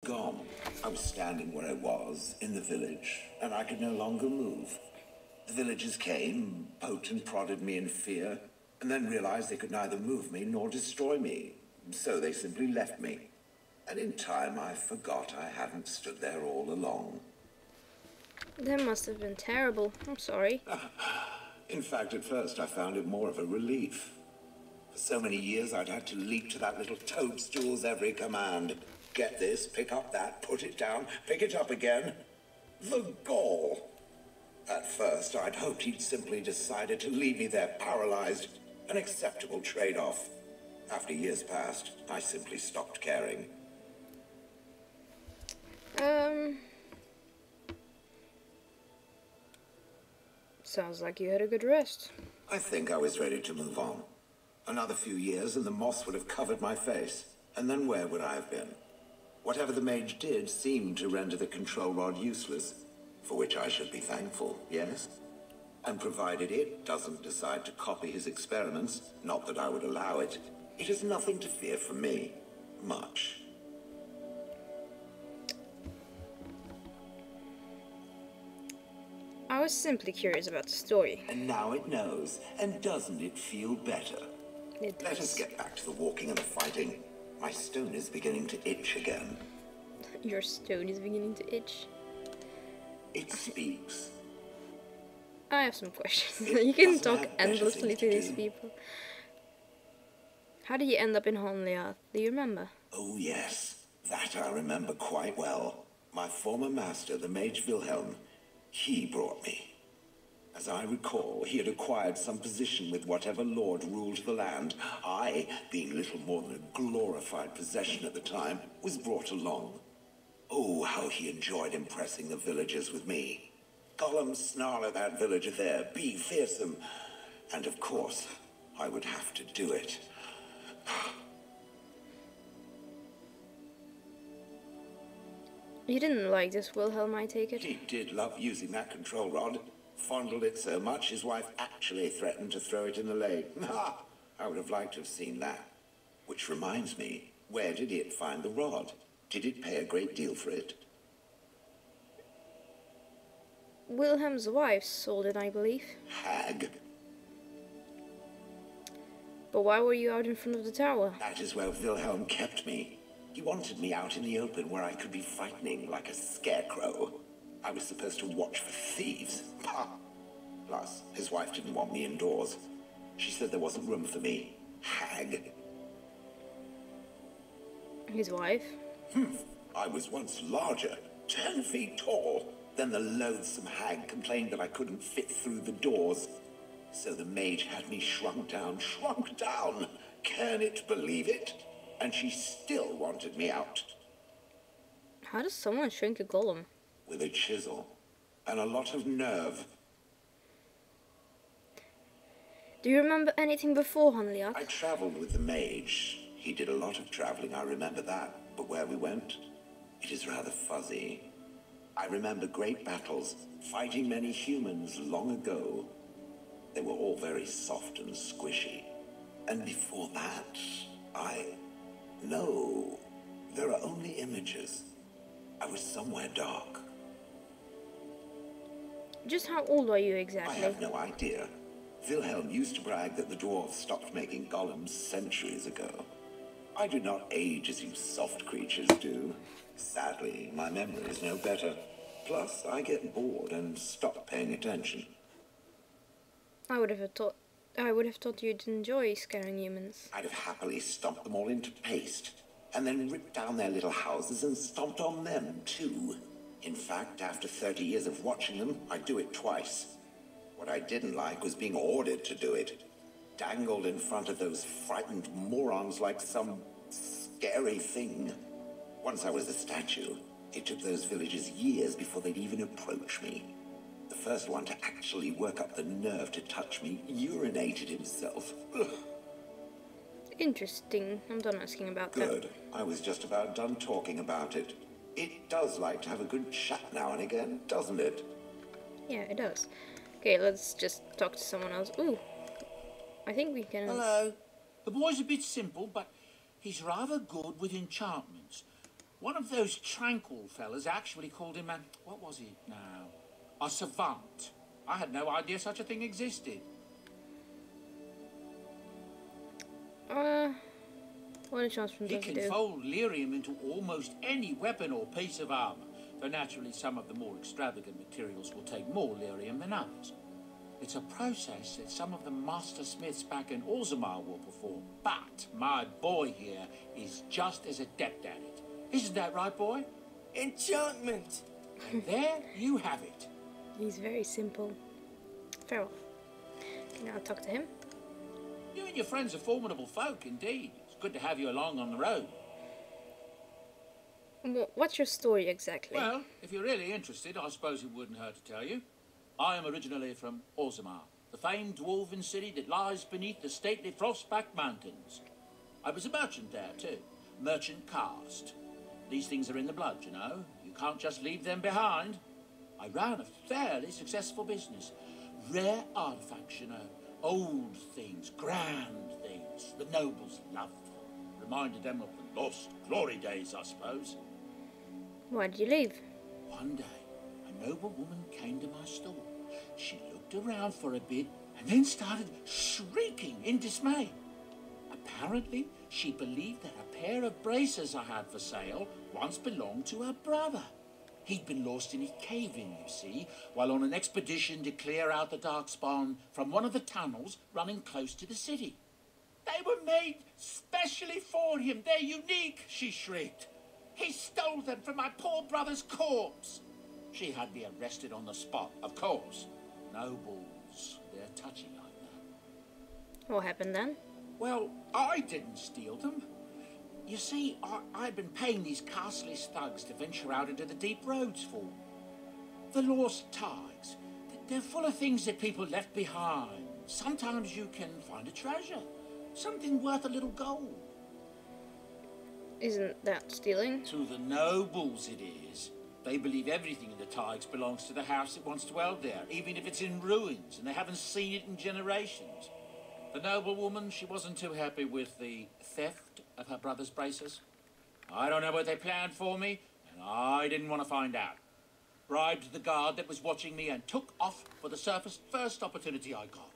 gone. I was standing where I was, in the village, and I could no longer move. The villagers came, poked and prodded me in fear, and then realized they could neither move me nor destroy me. So they simply left me. And in time, I forgot I hadn't stood there all along. That must have been terrible. I'm sorry. In fact, at first, I found it more of a relief. For so many years, I'd had to leap to that little toadstool's every command. Get this, pick up that, put it down, pick it up again. The gall. At first, I'd hoped he'd simply decided to leave me there paralyzed, an acceptable trade-off. After years passed, I simply stopped caring. Sounds like you had a good rest. I think I was ready to move on. Another few years and the moss would have covered my face. And then where would I have been? Whatever the mage did seemed to render the control rod useless, for which I should be thankful, yes? And provided it doesn't decide to copy his experiments, not that I would allow it, it has nothing to fear from me. Much. I was simply curious about the story. And now it knows, and doesn't it feel better? It Let does. us get back to the walking and the fighting. My stone is beginning to itch again. Your stone is beginning to itch. It speaks. I have some questions. It You can doesn't talk have better endlessly things to to these do. people. How did you end up in Honliath? Do you remember? Oh yes, that I remember quite well. My former master, the mage Wilhelm, he brought me. As I recall, he had acquired some position with whatever lord ruled the land. I, being little more than a glorified possession at the time, was brought along. Oh, how he enjoyed impressing the villagers with me. Golem snarl at that villager there, be fearsome. And of course, I would have to do it. You didn't like this Wilhelm, I take it? He did love using that control rod. Fondled it so much, his wife actually threatened to throw it in the lake. Ha! I would have liked to have seen that. Which reminds me, where did it find the rod? Did it pay a great deal for it? Wilhelm's wife sold it, I believe. Hag. But why were you out in front of the tower? That is where Wilhelm kept me. He wanted me out in the open where I could be frightening like a scarecrow. I was supposed to watch for thieves. Pah! Plus, his wife didn't want me indoors. She said there wasn't room for me. Hag. His wife? I was once larger, 10 feet tall. Then the loathsome hag complained that I couldn't fit through the doors. So the mage had me shrunk down. Can it believe it? And she still wanted me out. How does someone shrink a golem? With a chisel. And a lot of nerve. Do you remember anything before Honliath? I traveled with the mage. He did a lot of traveling, I remember that. But where we went, it is rather fuzzy. I remember great battles, fighting many humans long ago. They were all very soft and squishy. And before that, No, there are only images. I was somewhere dark. Just how old are you I exactly? have no idea. Wilhelm used to brag that the dwarves stopped making golems centuries ago. I do not age as you soft creatures do. Sadly, my memory is no better. Plus, I get bored and stop paying attention. I would have thought you'd enjoy scaring humans. I'd have happily stomped them all into paste, and then ripped down their little houses and stomped on them, too. In fact, after 30 years of watching them, I'd do it twice. What I didn't like was being ordered to do it. Dangled in front of those frightened morons like some scary thing. Once I was a statue, it took those villagers years before they'd even approach me. The first one to actually work up the nerve to touch me urinated himself. Ugh. Interesting. I'm done asking about that. Good. I was just about done talking about it. It does like to have a good chat now and again, doesn't it? Yeah, it does. Okay, let's just talk to someone else. Ooh. I think we can... Hello. The boy's a bit simple, but he's rather good with enchantments. One of those tranquil fellas actually called him a... what was he now? A savant. I had no idea such a thing existed. What a chance from He can fold lyrium into almost any weapon or piece of armor, though naturally some of the more extravagant materials will take more lyrium than others. It's a process that some of the master smiths back in Orzammar will perform, but my boy here is just as adept at it. Isn't that right, boy? Enchantment! And there you have it. He's very simple. Farewell. Now I'll talk to him. You and your friends are formidable folk, indeed. It's good to have you along on the road. What's your story exactly? Well, if you're really interested, I suppose it wouldn't hurt to tell you. I am originally from Orzammar, the famed dwarven city that lies beneath the stately Frostback Mountains. I was a merchant there, too. Merchant caste. These things are in the blood, you know. You can't just leave them behind. I ran a fairly successful business. Rare artifacts, you know. Old things, grand things. The nobles loved them. Reminded them of the lost glory days, I suppose. Why did you leave? One day, a noble woman came to my store. She looked around for a bit and then started shrieking in dismay. Apparently, she believed that a pair of braces I had for sale once belonged to her brother. He'd been lost in a cave-in, you see, while on an expedition to clear out the Darkspawn from one of the tunnels running close to the city. They were made specially for him. They're unique, she shrieked. He stole them from my poor brother's corpse. She had me arrested on the spot, of course. Nobles, they're touchy like that. What happened then? Well, I didn't steal them. You see, I've been paying these castless thugs to venture out into the deep roads for me. The lost ties. They're full of things that people left behind. Sometimes you can find a treasure. Something worth a little gold. Isn't that stealing? To the nobles it is. They believe everything in the Tigers belongs to the house that once dwelled there, even if it's in ruins and they haven't seen it in generations. The noble woman, she wasn't too happy with the theft of her brother's braces. I don't know what they planned for me, and I didn't want to find out. Bribed the guard that was watching me and took off for the surface first opportunity I got.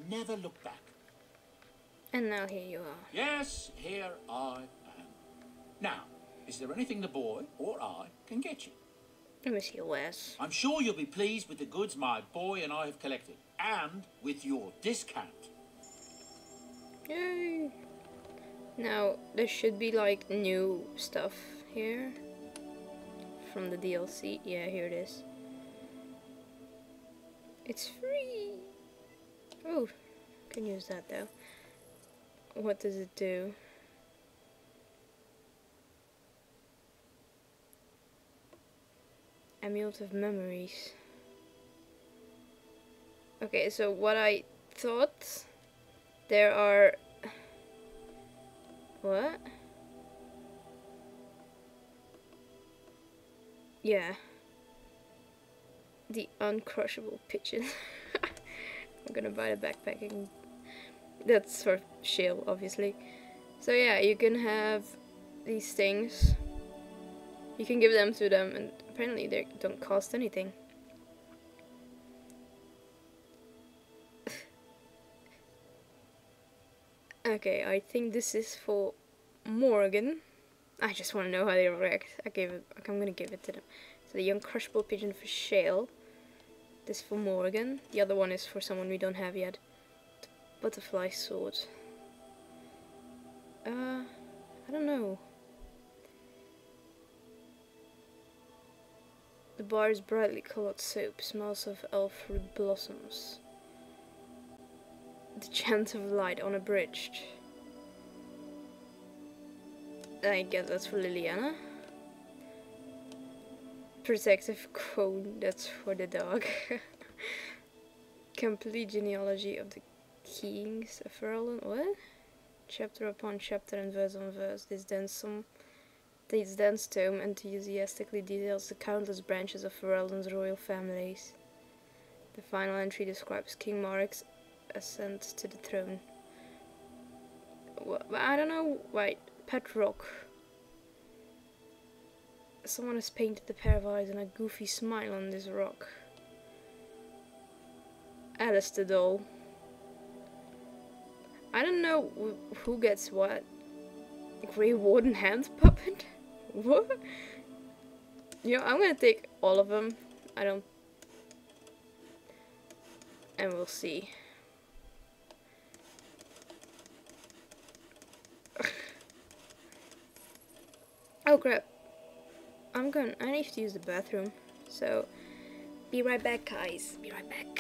Never looked back. And now here you are. Yes, here I am. Now, is there anything the boy or I can get you? Let me see your wares. I'm sure you'll be pleased with the goods my boy and I have collected, and with your discount. Yay! Now, there should be like new stuff here from the DLC. Yeah, here it is. It's free! Oh, can use that though. What does it do? Amulet of Memories. Okay, so what I thought, there are... What? Yeah. The uncrushable pigeon. I'm gonna buy the backpack and that's for shield, obviously. So yeah, you can have these things. You can give them to them, and apparently they don't cost anything. Okay, I think this is for Morgan. I just want to know how they react. I'm gonna give it to them. So the uncrushable pigeon for Shale. This for Morgan. The other one is for someone we don't have yet. The butterfly sword. I don't know. The bar's brightly colored soap smells of elf-fruit blossoms. The chant of light unabridged. I guess that's for Liliana. Protective cone, that's for the dog. Complete genealogy of the kings of Ferelden. What? Chapter upon chapter and verse on verse. This dense tome enthusiastically details the countless branches of Ferelden's royal families. The final entry describes King Marek's ascent to the throne. I don't know. Wait, Pet Rock. Someone has painted a pair of eyes and a goofy smile on this rock. Alice the doll. I don't know who gets what. Grey Warden hand puppet? What? You know, I'm gonna take all of them. I don't... And we'll see. Oh crap. I need to use the bathroom. So, be right back, guys. Be right back.